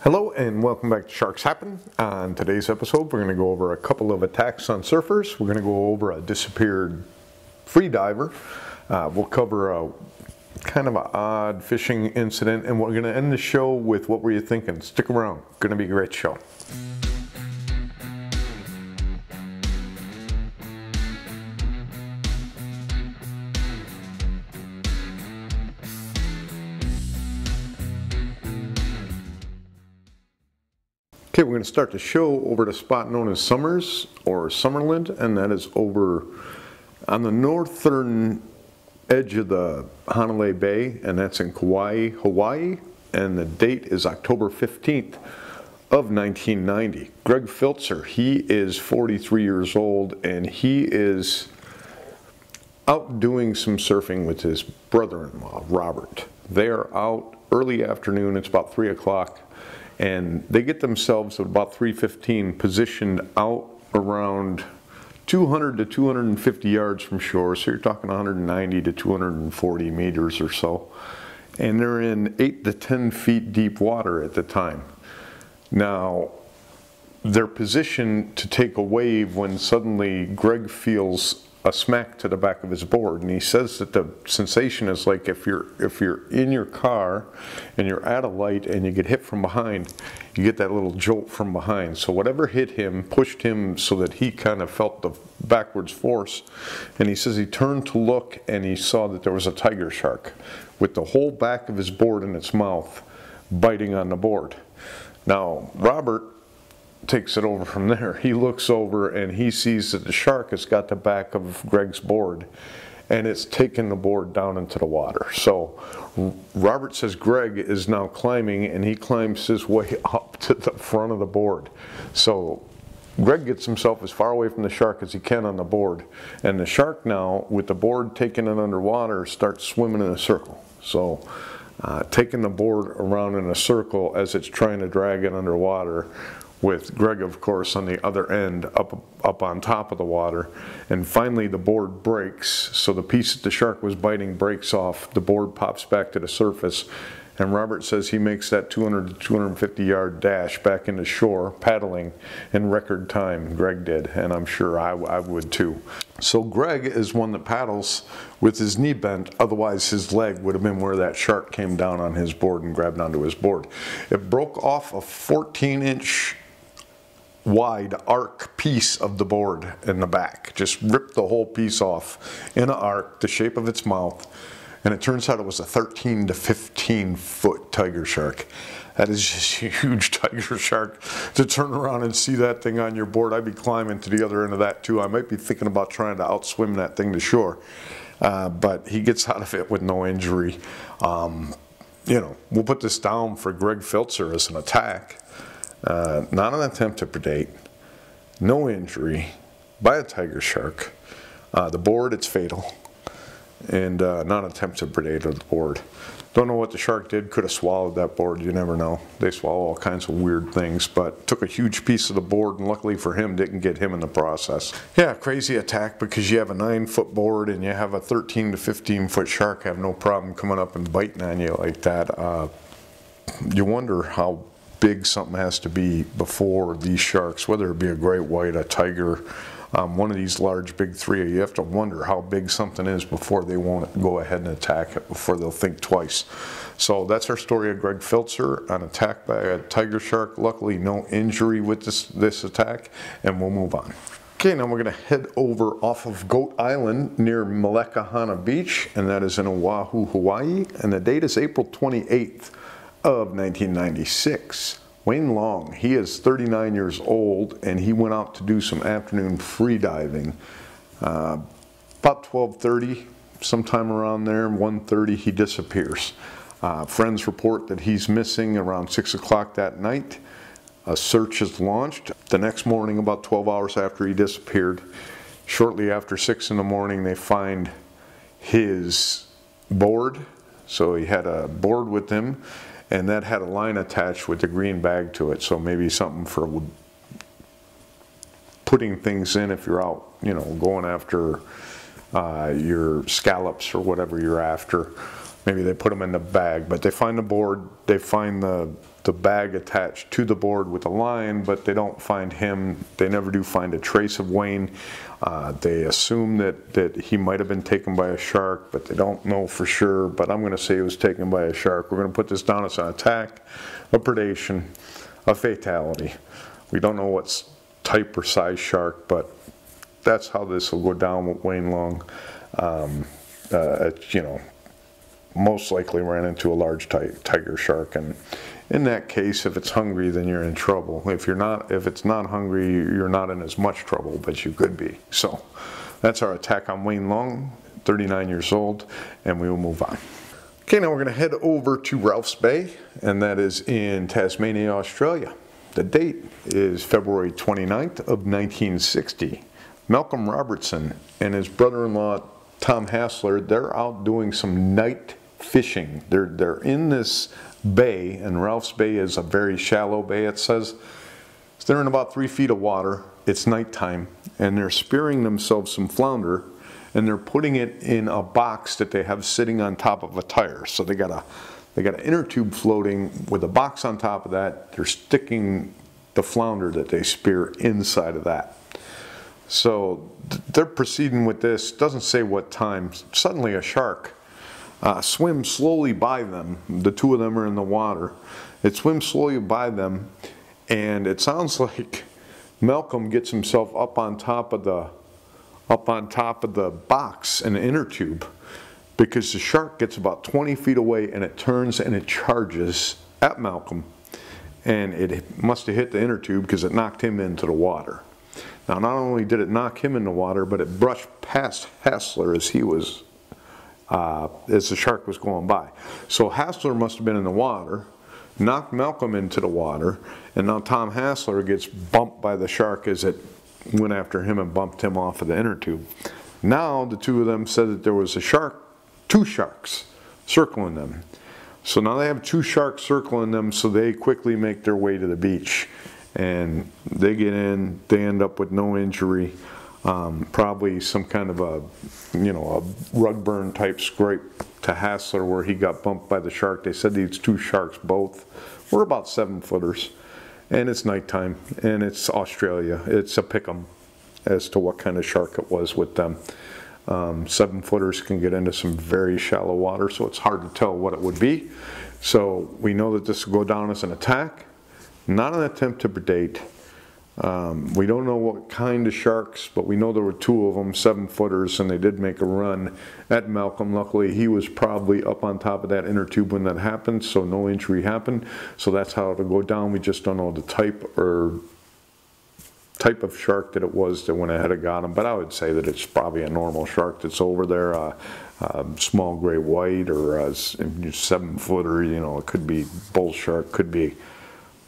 Hello and welcome back to Sharks Happen. On today's episode, we're going to go over a couple of attacks on surfers. We're going to go over a disappeared free diver. We'll cover a kind of an odd fishing incident, and we're going to end the show with what were you thinking. Stick around. Going to be a great show. Okay, we're going to start the show over at a spot known as Summers or Summerland, and that is over on the northern edge of the Honolulu Bay, and that's in Kauai, Hawaii, and the date is October 15th of 1990. Greg Filtzer, he is 43 years old, and he is out doing some surfing with his brother-in-law, Robert. They are out early afternoon, it's about 3 o'clock. And they get themselves at about 3:15 positioned out around 200 to 250 yards from shore. So you're talking 190 to 240 meters or so. And they're in 8 to 10 feet deep water at the time. Now, they're positioned to take a wave when suddenly Greg feels a smack to the back of his board, and he says that the sensation is like if you're in your car and you're at a light and you get hit from behind, you get that little jolt from behind. So whatever hit him pushed him so that he kind of felt the backwards force, and he says he turned to look and he saw that there was a tiger shark with the whole back of his board in its mouth biting on the board. Now Robert takes it over from there. He looks over and he sees that the shark has got the back of Greg's board and it's taken the board down into the water. So Robert says Greg is now climbing, and he climbs his way up to the front of the board. So Greg gets himself as far away from the shark as he can on the board, and the shark now, with the board taking it underwater, starts swimming in a circle. So taking the board around in a circle as it's trying to drag it underwater, with Greg, of course, on the other end, up on top of the water. And finally the board breaks, so the piece that the shark was biting breaks off, the board pops back to the surface, and Robert says he makes that 200 to 250 yard dash back into shore, paddling in record time. Greg did, and I'm sure I would too. So Greg is one that paddles with his knee bent, otherwise his leg would have been where that shark came down on his board and grabbed onto his board. It broke off a 14-inch wide arc piece of the board in the back. Just ripped the whole piece off in an arc, the shape of its mouth, and it turns out it was a 13 to 15 foot tiger shark. That is just a huge tiger shark. To turn around and see that thing on your board, I'd be climbing to the other end of that too. I might be thinking about trying to outswim that thing to shore, but he gets out of it with no injury. You know, we'll put this down for Greg Filtzer as an attack. Not an attempt to predate, no injury by a tiger shark. The board, it's fatal, and not an attempt to predate on the board. Don't know what the shark did, could have swallowed that board, you never know. They swallow all kinds of weird things, but took a huge piece of the board, and luckily for him, didn't get him in the process. Yeah, crazy attack, because you have a 9-foot board and you have a 13 to 15 foot shark have no problem coming up and biting on you like that. You wonder how big something has to be before these sharks, whether it be a great white, a tiger, one of these large big three. You have to wonder how big something is before they won't go ahead and attack it, before they'll think twice. So that's our story of Greg Filtzer, an attack by a tiger shark. Luckily no injury with this attack, and we'll move on. Okay, now we're going to head over off of Goat Island near Malcomb Beach, and that is in Oahu, Hawaii, and the date is April 28th of 1996. Wayne Leong, he is 39 years old, and he went out to do some afternoon free diving. About 12:30, sometime around there, 1:30, he disappears. Friends report that he's missing around 6 o'clock that night. A search is launched. The next morning, about 12 hours after he disappeared, shortly after 6 in the morning, they find his board. So he had a board with him, and that had a line attached with a green bag to it, so maybe something for putting things in if you're out, you know, going after your scallops or whatever you're after. Maybe they put them in the bag, but they find the board, they find the the bag attached to the board with a line, but they don't find him. They never do find a trace of Wayne. They assume that he might have been taken by a shark, but they don't know for sure. But I'm going to say he was taken by a shark. We're going to put this down as an attack, a predation, a fatality. We don't know what type or size shark, but that's how this will go down with Wayne Leong. You know, most likely ran into a large tiger shark, and in that case, if it's hungry, then you're in trouble. If it's not hungry, you're not in as much trouble, but you could be. So that's our attack on Wayne Leong, 39 years old, and we will move on. Okay, now we're going to head over to Ralph's Bay, and that is in Tasmania, Australia. The date is February 29th of 1960. Malcomb Robertson and his brother-in-law Tom Hasler, they're out doing some night fishing. They're in this bay, and Ralph's Bay is a very shallow bay, it says. So they're in about 3 feet of water. It's nighttime, and they're spearing themselves some flounder, and they're putting it in a box that they have sitting on top of a tire. So they got an inner tube floating with a box on top of that. They're sticking the flounder that they spear inside of that. So they're proceeding with this. Doesn't say what time. Suddenly a shark swims slowly by them. The two of them are in the water. It swims slowly by them, and it sounds like Malcomb gets himself up on top of the box in the inner tube, because the shark gets about 20 feet away, and it turns and it charges at Malcomb, and it must have hit the inner tube because it knocked him into the water. Now, not only did it knock him in the water, but it brushed past Hasler as the shark was going by. So Hasler must have been in the water, knocked Malcomb into the water, and now Tom Hasler gets bumped by the shark as it went after him and bumped him off of the inner tube. Now the two of them said that there was a shark, two sharks circling them. So now they have two sharks circling them, so they quickly make their way to the beach. And they get in, they end up with no injury, probably some kind of a rug burn type scrape to Hasler where he got bumped by the shark. They said these two sharks both were about 7 footers, and it's nighttime, and it's Australia. It's a pick'em as to what kind of shark it was with them. 7 footers can get into some very shallow water, so it's hard to tell what it would be. So we know that this will go down as an attack. Not an attempt to predate. We don't know what kind of sharks, but we know there were 2 of them, 7 footers, and they did make a run at Malcomb. Luckily, he was probably up on top of that inner tube when that happened, so no injury happened. So that's how it'll go down. We just don't know the type of shark that it was that went ahead and got him. But I would say that it's probably a normal shark that's over there, small gray white or a 7 footer. You know, it could be bull shark, could be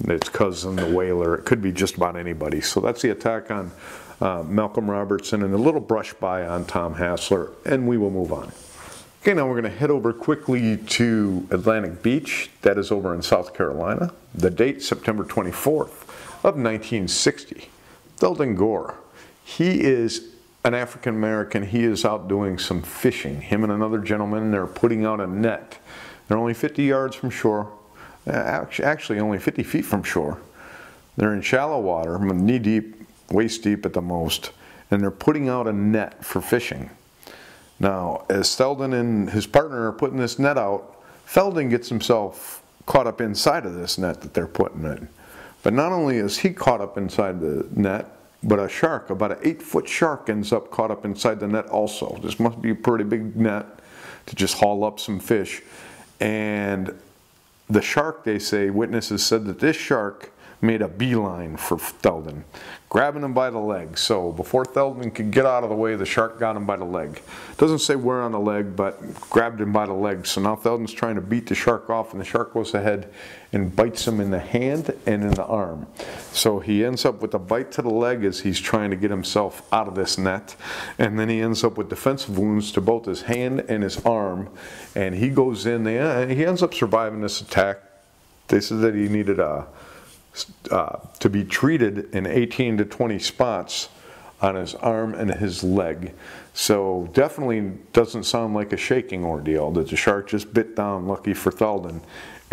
its cousin, the whaler. It could be just about anybody. So that's the attack on Malcomb Robertson and a little brush by on Tom Hasler, and we will move on. Okay, now we're going to head over quickly to Atlantic Beach. That is over in South Carolina. The date, September 24th of 1960. Theldon Gore. He is an African American. He is out doing some fishing. Him and another gentleman, they're putting out a net. They're only 50 yards from shore. Actually only 50 feet from shore. They're in shallow water, knee deep, waist deep at the most, and they're putting out a net for fishing. Now, as Theldon and his partner are putting this net out, Theldon gets himself caught up inside of this net that they're putting in. But not only is he caught up inside the net, but a shark, about an 8-foot shark, ends up caught up inside the net also. This must be a pretty big net to just haul up some fish. And the shark, they say, witnesses said that this shark made a beeline for Theldon, grabbing him by the leg. So before Theldon could get out of the way, the shark got him by the leg. Doesn't say where on the leg, but grabbed him by the leg. So now Theldon's trying to beat the shark off, and the shark goes ahead and bites him in the hand and in the arm. So he ends up with a bite to the leg as he's trying to get himself out of this net. And then he ends up with defensive wounds to both his hand and his arm. And he goes in there, and he ends up surviving this attack. They said that he needed to be treated in 18 to 20 spots on his arm and his leg. So definitely doesn't sound like a shaking ordeal, that the shark just bit down, lucky for Theldon,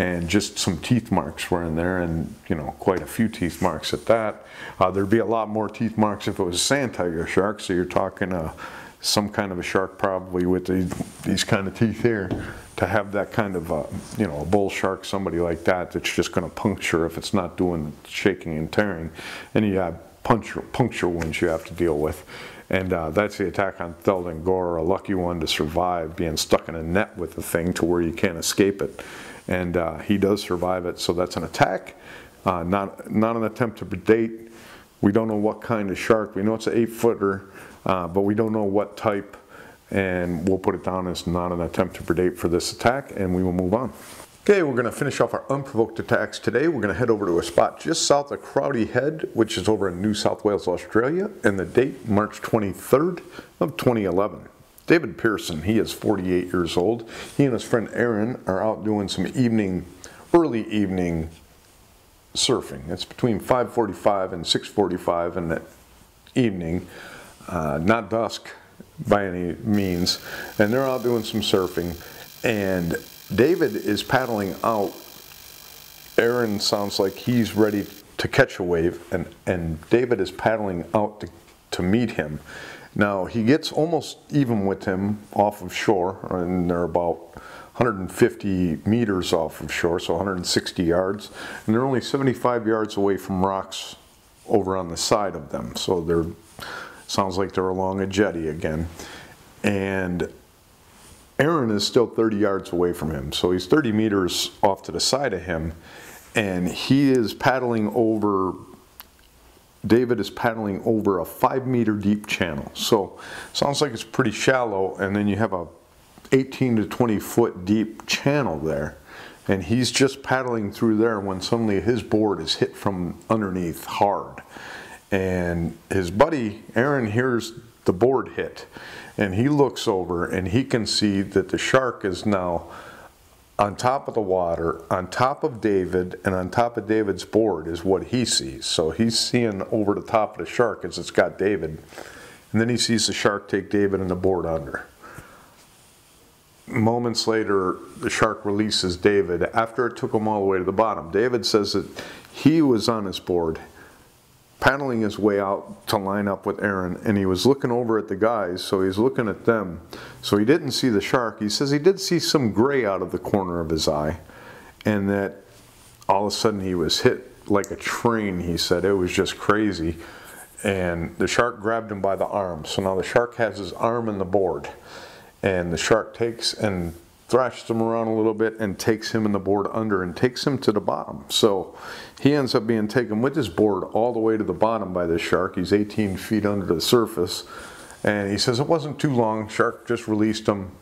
and just some teeth marks were in there, and you know, quite a few teeth marks at that. There'd be a lot more teeth marks if it was a sand tiger shark, so you're talking some kind of a shark probably with these kind of teeth here. To have that kind of you know, a bull shark, somebody like that, that's just going to puncture if it's not doing shaking and tearing, and you have puncture wounds you have to deal with. And that's the attack on Theldon Gore, a lucky one to survive being stuck in a net with the thing to where you can't escape it. And he does survive it, so that's an attack, not an attempt to predate. We don't know what kind of shark. We know it's an 8-footer, but we don't know what type, and we'll put it down as not an attempt to predate for this attack, and we will move on. Okay, we're going to finish off our unprovoked attacks today. We're going to head over to a spot just south of Crowdy Head, which is over in New South Wales, Australia, and the date, March 23rd of 2011. David Pearson, he is 48 years old. He and his friend Aaron are out doing some early evening surfing. It's between 5:45 and 6:45 in the evening, not dusk by any means, and they're out doing some surfing, and David is paddling out. Aaron sounds like he's ready to catch a wave, and David is paddling out to meet him. Now he gets almost even with him off of shore, and they're about 150 meters off of shore, so 160 yards, and they're only 75 yards away from rocks over on the side of them, so they're sounds like they're along a jetty again. And Aaron is still 30 yards away from him, so he's 30 meters off to the side of him, and he is paddling over, David is paddling over a 5-meter deep channel. So sounds like it's pretty shallow, and then you have a 18 to 20 foot deep channel there, and he's just paddling through there when suddenly his board is hit from underneath hard, and his buddy Aaron hears the board hit, and he looks over and he can see that the shark is now on top of the water, on top of David, and on top of David's board is what he sees. So he's seeing over the top of the shark as it's got David, and then he sees the shark take David and the board under. Moments later, the shark releases David after it took him all the way to the bottom. David says that he was on his board, paddling his way out to line up with Aaron, and he was looking over at the guys, so he's looking at them. So he didn't see the shark. He says he did see some gray out of the corner of his eye, and that all of a sudden he was hit like a train, he said. It was just crazy. And the shark grabbed him by the arm. So now the shark has his arm in the board, and the shark takes and thrashes him around a little bit and takes him and the board under and takes him to the bottom. So he ends up being taken with his board all the way to the bottom by this shark. He's 18 feet under the surface, and he says it wasn't too long. Shark just released him,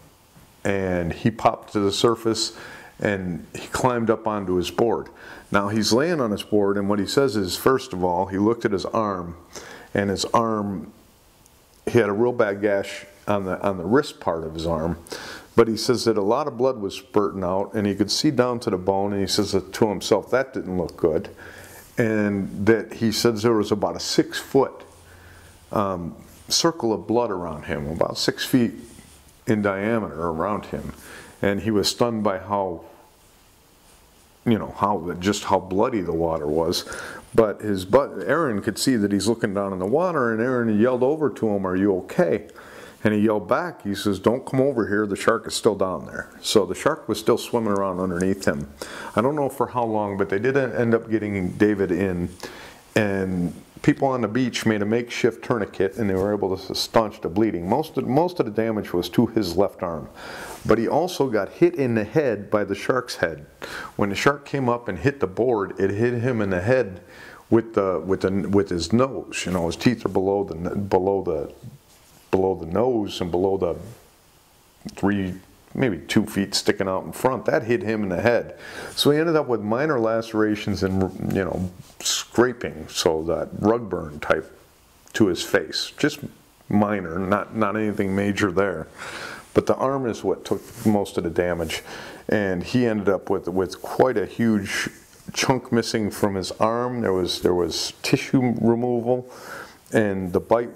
and he popped to the surface, and he climbed up onto his board. Now he's laying on his board, and what he says is, first of all, he looked at his arm, and his arm, he had a real bad gash on the wrist part of his arm. But he says that a lot of blood was spurting out, and he could see down to the bone, and he says that to himself, that didn't look good. And that he says there was about a 6-foot circle of blood around him, about 6 feet in diameter around him. And he was stunned by how, you know, just how bloody the water was. But Aaron could see that he's looking down in the water, and Aaron yelled over to him, "Are you okay?" And he yelled back, he says, "Don't come over here, the shark is still down there." So the shark was still swimming around underneath him. I don't know for how long, but they did end up getting David in, and people on the beach made a makeshift tourniquet, and they were able to staunch the bleeding. Most of the damage was to his left arm. But he also got hit in the head by the shark's head. When the shark came up and hit the board, it hit him in the head with his nose. You know, his teeth are below the nose and below the maybe 2 feet sticking out in front. That hit him in the head. So he ended up with minor lacerations and, you know, scraping, so that rug burn type to his face. Just minor, not anything major there. But the arm is what took most of the damage. And he ended up with quite a huge chunk missing from his arm. There was tissue removal, and the bite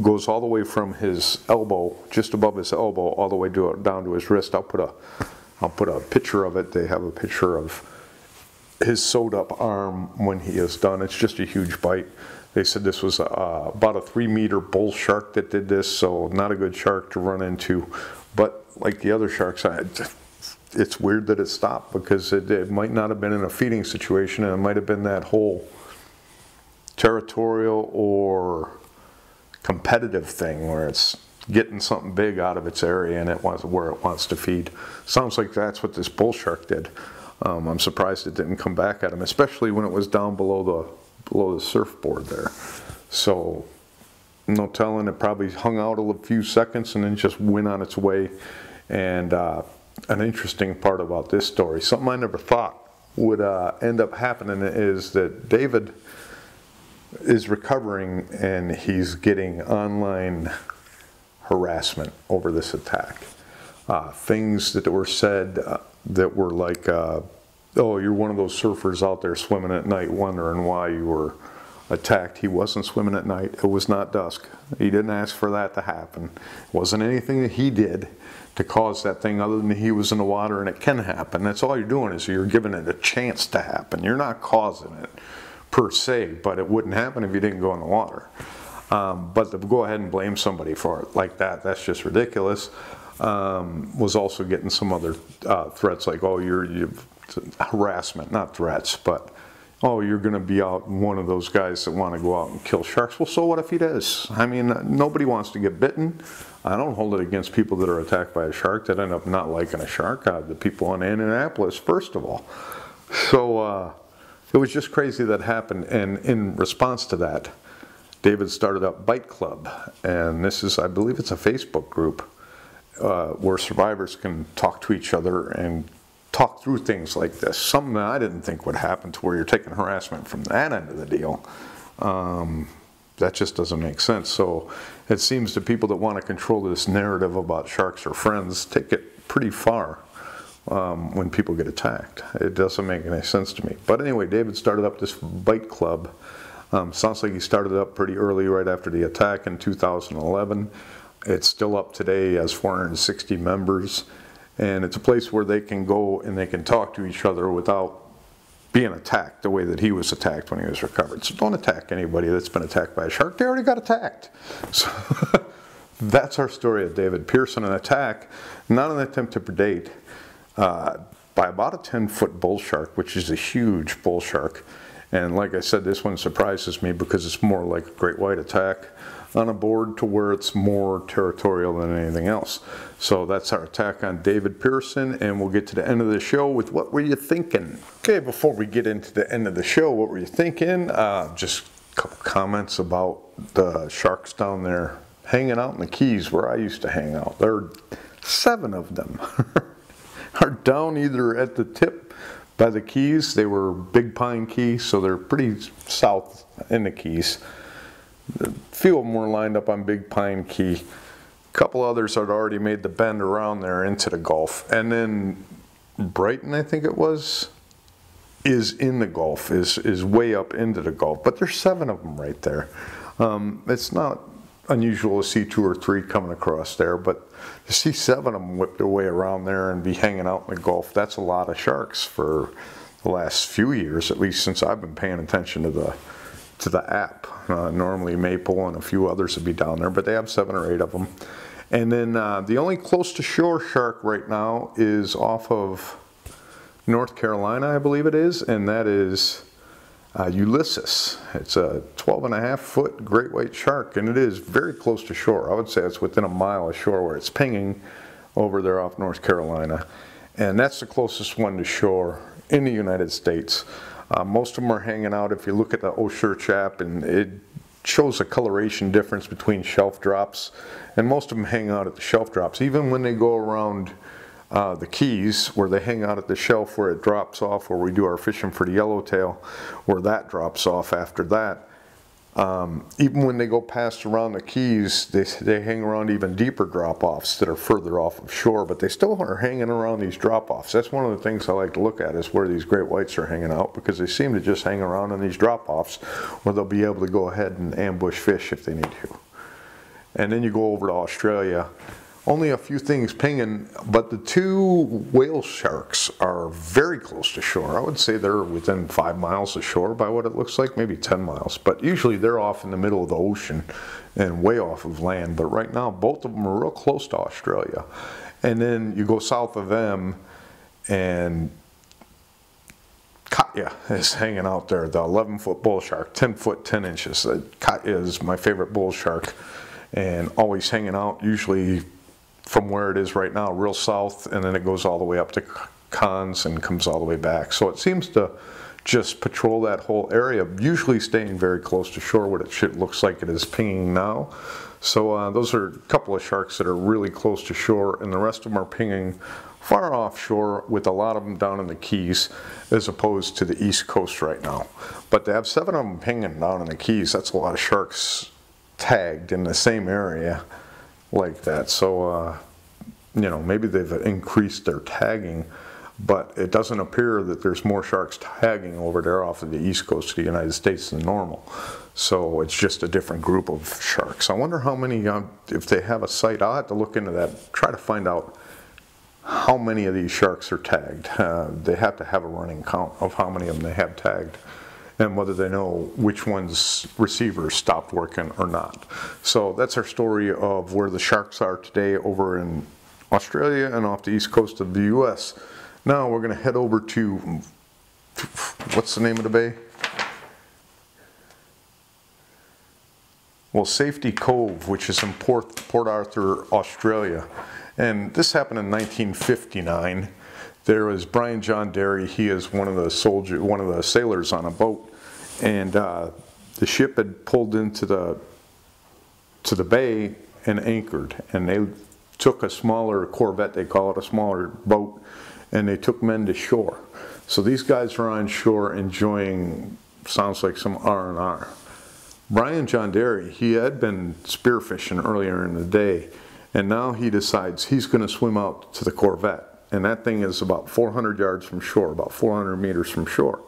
goes all the way from his elbow, just above his elbow, all the way down to his wrist. I'll I'll put a picture of it. They have a picture of his sewed up arm when he is done. It's just a huge bite. They said this was about a 3-meter bull shark that did this, so not a good shark to run into. But like the other sharks, it's weird that it stopped, because it might not have been in a feeding situation, and it might have been that whole territorial or competitive thing where it's getting something big out of its area and it wants where it wants to feed. Sounds like that's what this bull shark did. I'm surprised it didn't come back at him, especially when it was down below the surfboard there. So no telling, it probably hung out a few seconds and then just went on its way. And an interesting part about this story, something I never thought would end up happening, is that David is recovering and he's getting online harassment over this attack. Things that were said that were like, oh, you're one of those surfers out there swimming at night wondering why you were attacked. He wasn't swimming at night. It was not dusk. He didn't ask for that to happen. It wasn't anything that he did to cause that thing, other than he was in the water and it can happen. That's all you're doing, is you're giving it a chance to happen. You're not causing it per se, but it wouldn't happen if you didn't go in the water. But to go ahead and blame somebody for it like that, that's just ridiculous. Was also getting some other threats like, oh, you're harassment, not threats, but oh, you're going to be out one of those guys that want to go out and kill sharks. Well, so what if he does? I mean, nobody wants to get bitten. I don't hold it against people that are attacked by a shark that end up not liking a shark. The people in Indianapolis, first of all. So it was just crazy that happened. And in response to that, David started up Bite Club. And this is, I believe it's a Facebook group where survivors can talk to each other and talk through things like this. Something that I didn't think would happen, to where you're taking harassment from that end of the deal. That just doesn't make sense. So it seems the people that want to control this narrative about sharks are friends take it pretty far when people get attacked. It doesn't make any sense to me. But anyway, David started up this Bite Club. Sounds like he started it up pretty early, right after the attack in 2011. It's still up today, has 460 members. And it's a place where they can go and they can talk to each other without being attacked the way that he was attacked when he was recovered. So don't attack anybody that's been attacked by a shark. They already got attacked. So that's our story of David Pearson, an attack, not an attempt to predate, by about a 10-foot bull shark, which is a huge bull shark. And like I said, this one surprises me because it's more like a great white attack on a board, to where it's more territorial than anything else. So that's our attack on David Pearson, and we'll get to the end of the show with what were you thinking? Okay, before we get into the end of the show, what were you thinking? Just a couple comments about the sharks down there hanging out in the Keys where I used to hang out. There are 7 of them are down either at the tip by the Keys. They were Big Pine Key, so they're pretty south in the Keys. A few of them were lined up on Big Pine Key. A couple others had already made the bend around there into the Gulf. And then Brighton, I think it was, is in the Gulf, is way up into the Gulf. But there's 7 of them right there. It's not unusual to see 2 or 3 coming across there, but to see 7 of them whip their way around there and be hanging out in the Gulf, that's a lot of sharks for the last few years, at least since I've been paying attention to the app. Normally Maple and a few others would be down there, but they have 7 or 8 of them. And then the only close to shore shark right now is off of North Carolina, I believe it is, and that is Ulysses. It's a 12.5-foot great white shark, and it is very close to shore. I would say it's within a mile of shore where it's pinging over there off North Carolina. And that's the closest one to shore in the United States. Most of them are hanging out. If you look at the O'Search app, and it shows a coloration difference between shelf drops, and most of them hang out at the shelf drops. Even when they go around the Keys, where they hang out at the shelf where it drops off, where we do our fishing for the yellowtail, where that drops off after that. Even when they go past around the Keys, they hang around even deeper drop-offs that are further off of shore, but they still are hanging around these drop-offs. That's one of the things I like to look at, is where these great whites are hanging out, because they seem to just hang around in these drop-offs where they'll be able to go ahead and ambush fish if they need to. And then you go over to Australia, only a few things pinging, but the two whale sharks are very close to shore. I would say they're within 5 miles of shore by what it looks like, maybe 10 miles. But usually they're off in the middle of the ocean and way off of land. But right now, both of them are real close to Australia. And then you go south of them, and Katya is hanging out there, the 11-foot bull shark, 10 foot 10 inches. Katya is my favorite bull shark, and always hanging out, usually from where it is right now, real south, and then it goes all the way up to Cons and comes all the way back. So it seems to just patrol that whole area, usually staying very close to shore, what it looks like it is pinging now. So those are a couple of sharks that are really close to shore, and the rest of them are pinging far offshore, with a lot of them down in the Keys as opposed to the East Coast right now. But to have 7 of them pinging down in the Keys, that's a lot of sharks tagged in the same area like that. So you know, maybe they've increased their tagging, but it doesn't appear that there's more sharks tagging over there off of the East Coast of the United States than normal. So it's just a different group of sharks. I wonder how many, if they have a site. I'll have to look into that, try to find out how many of these sharks are tagged. They have to have a running count of how many of them they have tagged, and whether they know which one's receivers stopped working or not. So that's our story of where the sharks are today over in Australia and off the east coast of the US. Now we're going to head over to, what's the name of the bay? Well, Safety Cove, which is in Port Arthur, Australia. And this happened in 1959. There was Brian John Derry. He is one of the sailors on a boat, and the ship had pulled into the bay and anchored. And they took a smaller Corvette, they call it, a smaller boat, and they took men to shore. So these guys are on shore enjoying, sounds like some R&R. Brian John Derry, he had been spearfishing earlier in the day, and now he decides he's going to swim out to the Corvette. And that thing is about 400 yards from shore, about 400 meters from shore,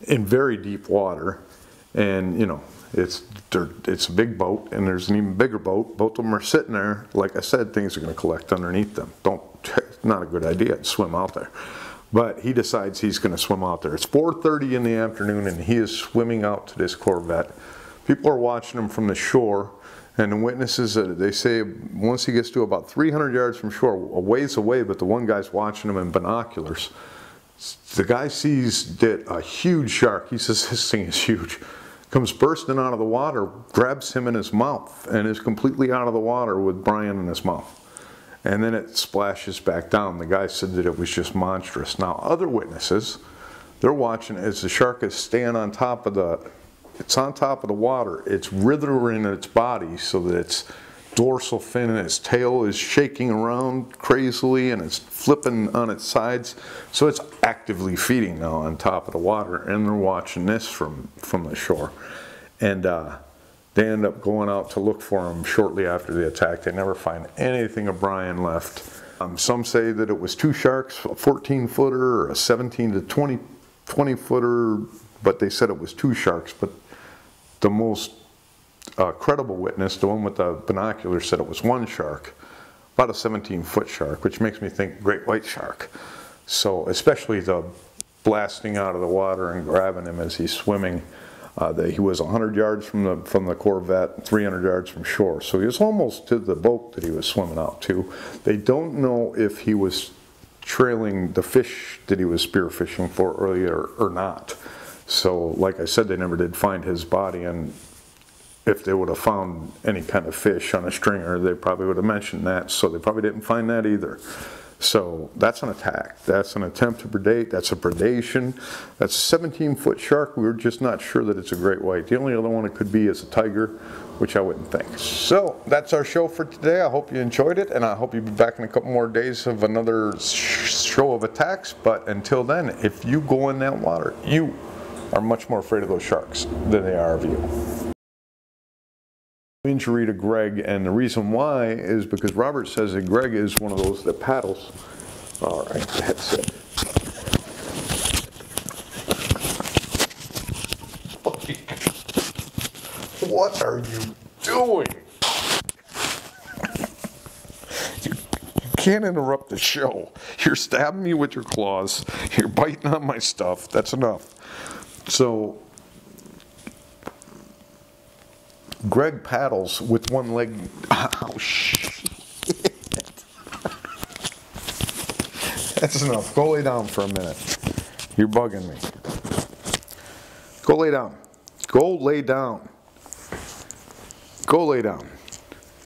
in very deep water. And you know, it's a big boat, and there's an even bigger boat. Both of them are sitting there. Like I said, things are going to collect underneath them. Not a good idea to swim out there. But he decides he's going to swim out there. It's 4:30 in the afternoon, and he is swimming out to this Corvette. People are watching him from the shore, and the witnesses, they say once he gets to about 300 yards from shore, a ways away, but the one guy's watching him in binoculars. The guy sees that a huge shark, he says this thing is huge, comes bursting out of the water, grabs him in his mouth, and is completely out of the water with Brian in his mouth. And then it splashes back down. The guy said that it was just monstrous. Now, other witnesses, they're watching as the shark is staying on top of it's on top of the water. It's writhing its body so that its dorsal fin and its tail is shaking around crazily, and it's flipping on its sides. So it's actively feeding now on top of the water, and they're watching this from the shore. And they end up going out to look for him shortly after the attack. They never find anything of Brian left. Some say that it was 2 sharks, a 14-footer or a 17 to 20-footer, but they said it was 2 sharks. But the most credible witness, the one with the binoculars, said it was 1 shark, about a 17-foot shark, which makes me think great white shark. So especially the blasting out of the water and grabbing him as he's swimming. He was 100 yards from the Corvette, 300 yards from shore. So he was almost to the boat that he was swimming out to. They don't know if he was trailing the fish that he was spearfishing for earlier or not. So like I said, they never did find his body, and if they would have found any kind of fish on a stringer, they probably would have mentioned that. So they probably didn't find that either. So that's an attack. That's an attempt to predate. That's a predation. That's a 17-foot shark. We're just not sure that it's a great white. The only other one it could be is a tiger, which I wouldn't think. So that's our show for today. I hope you enjoyed it, and I hope you'll be back in a couple more days of another show of attacks. But until then, if you go in that water, you are much more afraid of those sharks than they are of you. Injury to Greg, and the reason why is because Robert says that Greg is one of those that paddles. All right, that's it. What are you doing? can't interrupt the show. You're stabbing me with your claws. You're biting on my stuff. That's enough. So, Greg paddles with one leg. Oh, shit. That's enough. Go lay down for a minute. You're bugging me. Go lay down. Go lay down. Go lay down.